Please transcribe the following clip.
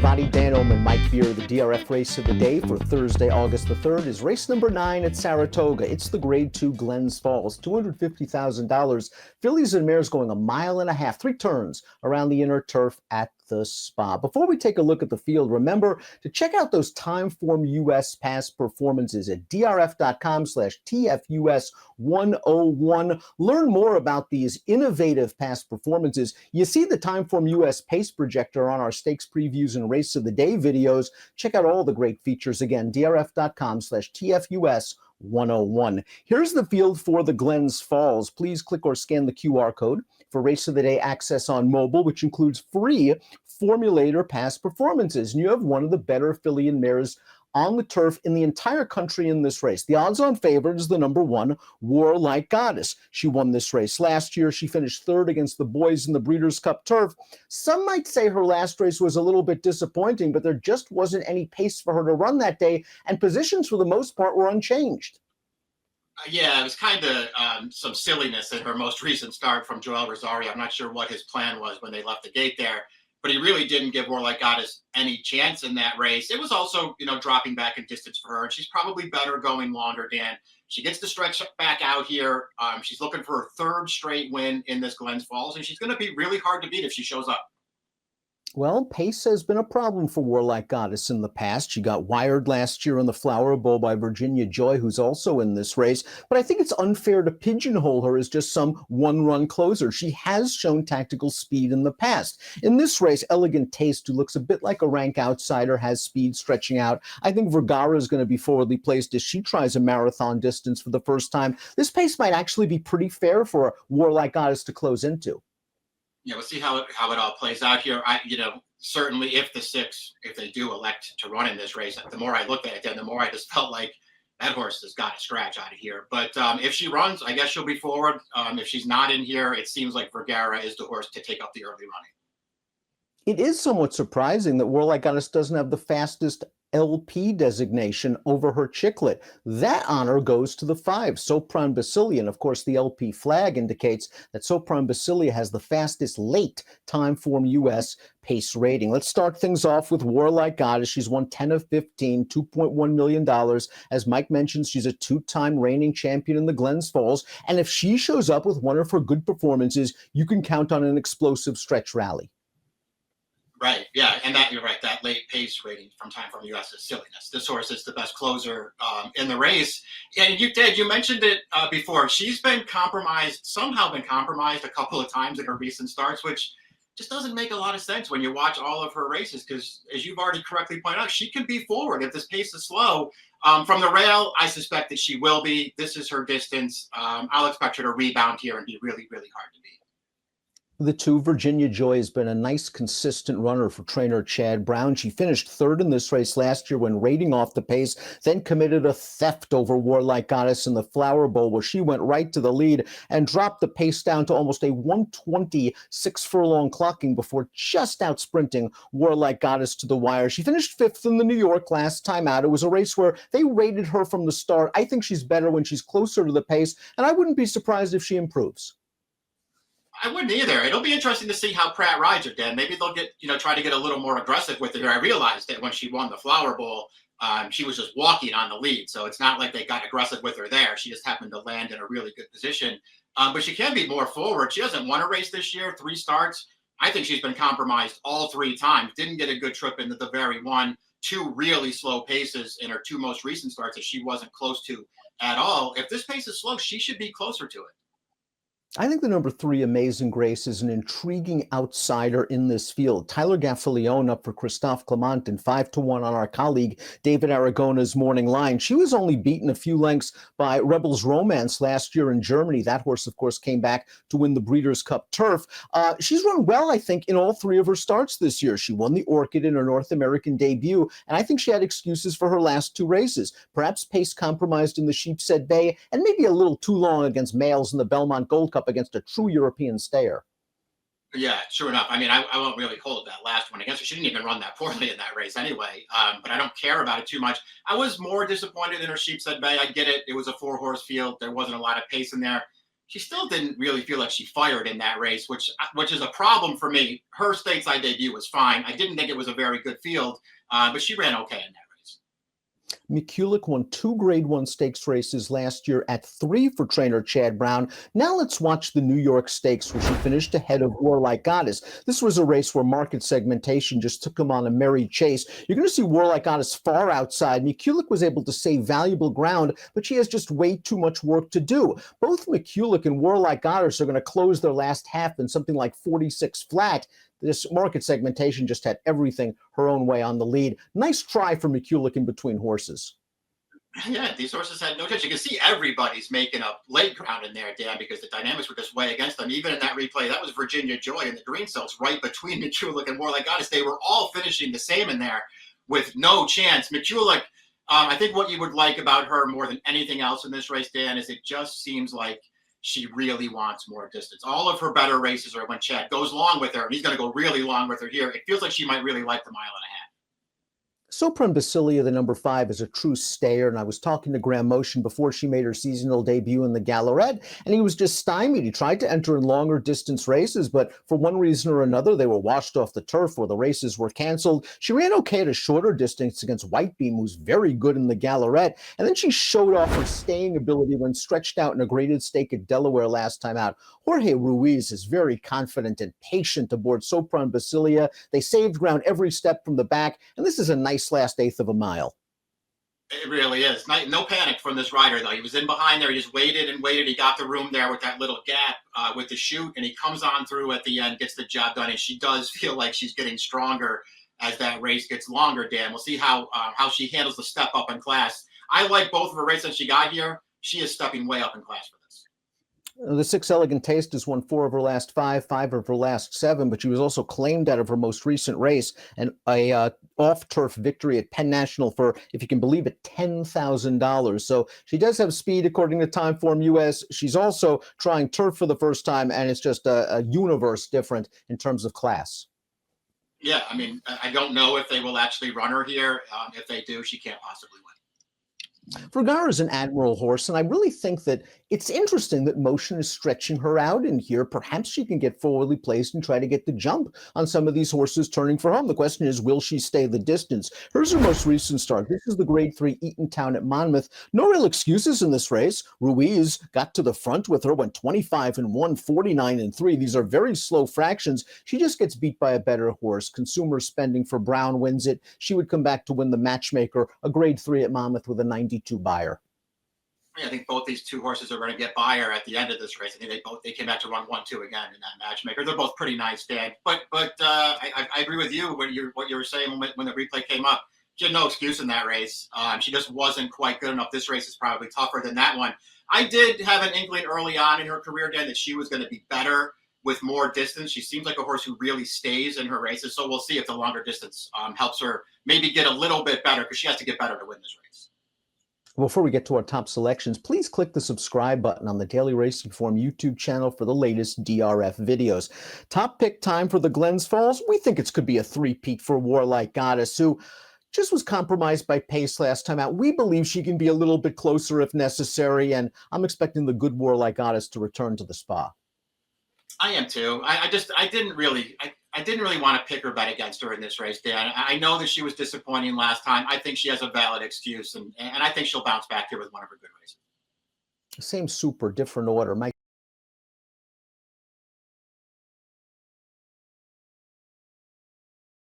everybody. Dan Illman, Mike Beer. The DRF race of the day for Thursday, August the 3rd is race number 9 at Saratoga. It's the Grade 2 Glens Falls, $250,000. Fillies and mares going 1.5 miles, 3 turns around the inner turf at the spa. Before we take a look at the field, remember to check out those Timeform US past performances at drf.com/TFUS101. Learn more about these innovative past performances. You see the Timeform US pace projector on our stakes previews and race of the day videos. Check out all the great features again, drf.com/TFUS101. Here's the field for the Glens Falls. Please click or scan the QR code for race of the day access on mobile, which includes free formulator past performances. And you have one of the better filly and mares on the turf in the entire country in this race. The odds-on favorite is the number 1, Warlike Goddess. She won this race last year. She finished 3rd against the boys in the Breeders' Cup Turf. Some might say her last race was a little bit disappointing, but there just wasn't any pace for her to run that day, and positions for the most part were unchanged. Yeah, it was kind of some silliness in her most recent start from Joel Rosario. I'm not sure what his plan was when they left the gate there, but he really didn't give Warlike Goddess any chance in that race. It was also, dropping back in distance for her, and she's probably better going longer, Dan. She gets to stretch back out here. She's looking for her 3rd straight win in this Glens Falls, and she's going to be really hard to beat if she shows up. Well, pace has been a problem for Warlike Goddess in the past. She got wired last year in the Flower Bowl by Virginia Joy, who's also in this race. But I think it's unfair to pigeonhole her as just some one-run closer. She has shown tactical speed in the past. In this race, Elegant Taste, who looks a bit like a rank outsider, has speed stretching out. I think Vergara is going to be forwardly placed as she tries a marathon distance for the first time. This pace might actually be pretty fair for Warlike Goddess to close into. Yeah, we'll see how it all plays out here. Certainly if they do elect to run in this race, the more I look at it, then the more I just felt like that horse has got to scratch out of here. But if she runs, I guess she'll be forward. If she's not in here, it seems like Vergara is the horse to take up the early running. It is somewhat surprising that Warlike Goddess doesn't have the fastest LP designation over her chicklet. That honor goes to the 5, Sopran Basilia. And of course, the LP flag indicates that Sopran Basilia has the fastest late Timeform US pace rating. Let's start things off with Warlike Goddess. She's won 10 of 15, $2.1 million. As Mike mentioned, she's a 2-time reigning champion in the Glens Falls. And if she shows up with one of her good performances, you can count on an explosive stretch rally. Right. Yeah. And you're right. That late pace rating from Timeform US is silliness. This horse is the best closer in the race. And you mentioned it before. She's been somehow been compromised a couple of times in her recent starts, which just doesn't make a lot of sense when you watch all of her races, because as you've already correctly pointed out, she can be forward if this pace is slow. From the rail, I suspect that she will be. This is her distance. I'll expect her to rebound here and be really, really hard to beat. The 2, Virginia Joy, has been a nice, consistent runner for trainer Chad Brown. She finished 3rd in this race last year when rating off the pace, then committed a theft over Warlike Goddess in the Flower Bowl, where she went right to the lead and dropped the pace down to almost a 1:20 6-furlong clocking before just out sprinting Warlike Goddess to the wire. She finished 5th in the New York last time out. It was a race where they rated her from the start. I think she's better when she's closer to the pace, and I wouldn't be surprised if she improves. I wouldn't either. It'll be interesting to see how Pratt rides her, Dan. Maybe they'll try to get a little more aggressive with her. I realized that when she won the Flower Bowl, she was just walking on the lead. So it's not like they got aggressive with her there. She just happened to land in a really good position. But she can be more forward. She hasn't won a race this year, 3 starts. I think she's been compromised all 3 times. Didn't get a good trip into the very one. 2 really slow paces in her 2 most recent starts that she wasn't close to at all. If this pace is slow, she should be closer to it. I think the number 3, Amazing Grace, is an intriguing outsider in this field. Tyler Gaffalione up for Christophe Clement and 5-1 on our colleague David Aragona's morning line. She was only beaten a few lengths by Rebels Romance last year in Germany. That horse, of course, came back to win the Breeders' Cup Turf. She's run well, I think, in all 3 of her starts this year. She won the Orchid in her North American debut, and I think she had excuses for her last 2 races. Perhaps pace compromised in the Sheepshead Bay, and maybe a little too long against males in the Belmont Gold Cup against a true European stayer. Yeah, sure enough. I mean, I won't really hold that last one against her. She didn't even run that poorly in that race anyway, but I don't care about it too much. I was more disappointed in her Sheepshead Bay. I get it. It was a 4-horse field. There wasn't a lot of pace in there. she still didn't really feel like she fired in that race, which is a problem for me. Her stateside debut was fine. I didn't think it was a very good field, but she ran okay in that race. McCulloch won 2 Grade 1 stakes races last year at 3 for trainer Chad Brown. Now let's watch the New York Stakes, where she finished ahead of Warlike Goddess. This was a race where market segmentation just took him on a merry chase. You're going to see Warlike Goddess far outside. McCulloch was able to save valuable ground, but she has just way too much work to do. Both McCulloch and Warlike Goddess are going to close their last half in something like 46 flat. This market segmentation just had everything her own way on the lead. Nice try for McCulloch in between horses. Yeah, these horses had no chance. You can see everybody's making up late ground in there, Dan, because the dynamics were just way against them. Even in that replay, that was Virginia Joy and the green cells right between McCulloch and Warlike Goddess. They were all finishing the same in there with no chance. McCulloch, I think what you would like about her more than anything else in this race, Dan, is it just seems like she really wants more distance. All of her better races are when Chad goes long with her, and he's going to go really long with her here. It feels like she might really like the 1.5 miles. Sopran Basilia, the number 5, is a true stayer, and I was talking to Graham Motion before she made her seasonal debut in the Gallaret, and he was just stymied. He tried to enter in longer distance races, but for one reason or another, they were washed off the turf or the races were canceled. She ran okay at a shorter distance against Whitebeam, who's very good in the Gallaret, and then she showed off her staying ability when stretched out in a graded stake at Delaware last time out. Jorge Ruiz is very confident and patient aboard Sopran Basilia. They saved ground every step from the back, and this is a nice last 1/8 of a mile. It really is. No panic from this rider, though. He was in behind there. He just waited and waited. He got the room there with that little gap with the chute, and he comes on through at the end, gets the job done. And she does feel like she's getting stronger as that race gets longer, Dan. We'll see how she handles the step up in class. I like both of her races since she got here. She is stepping way up in class for this. The 6 Elegant Taste has won 4 of her last 5, 5 of her last 7, but she was also claimed out of her most recent race, and a off-turf victory at Penn National for, if you can believe it, $10,000. So she does have speed, according to Timeform US. She's also trying turf for the first time, and it's just a universe different in terms of class. Yeah, I mean, I don't know if they will actually run her here. If they do, she can't possibly win. Vergara is an admiral horse, and I really think that it's interesting that Motion is stretching her out in here. Perhaps she can get forwardly placed and try to get the jump on some of these horses turning for home. The question is, will she stay the distance? Here's her most recent start. This is the Grade 3 Eatontown at Monmouth. No real excuses in this race. Ruiz got to the front with her, went 25-1, 49-3. These are very slow fractions. She just gets beat by a better horse. Consumer spending for Brown wins it. She would come back to win the Matchmaker, a Grade 3 at Monmouth with a 92 buyer. I think both these two horses are going to get buyer at the end of this race. I think they came back to run 1-2 again in that Matchmaker. They're both pretty nice, Dan. But I agree with you what you were saying when the replay came up. She had no excuse in that race. She just wasn't quite good enough. This race is probably tougher than that one. I did have an inkling early on in her career, Dan, that she was going to be better with more distance. She seems like a horse who really stays in her races. So we'll see if the longer distance helps her maybe get a little bit better, because she has to get better to win this race. Before we get to our top selections, please click the subscribe button on the Daily Racing Form YouTube channel for the latest DRF videos. Top pick time for the Glens Falls. We think it could be a three-peat for Warlike Goddess, who just was compromised by pace last time out. We believe she can be a little bit closer if necessary, and I'm expecting the good Warlike Goddess to return to the Spa. I am too. I didn't really want to pick her bet against her in this race, Dan. I know that she was disappointing last time. I think she has a valid excuse, and I think she'll bounce back here with one of her good races. Same super, different order. Mike.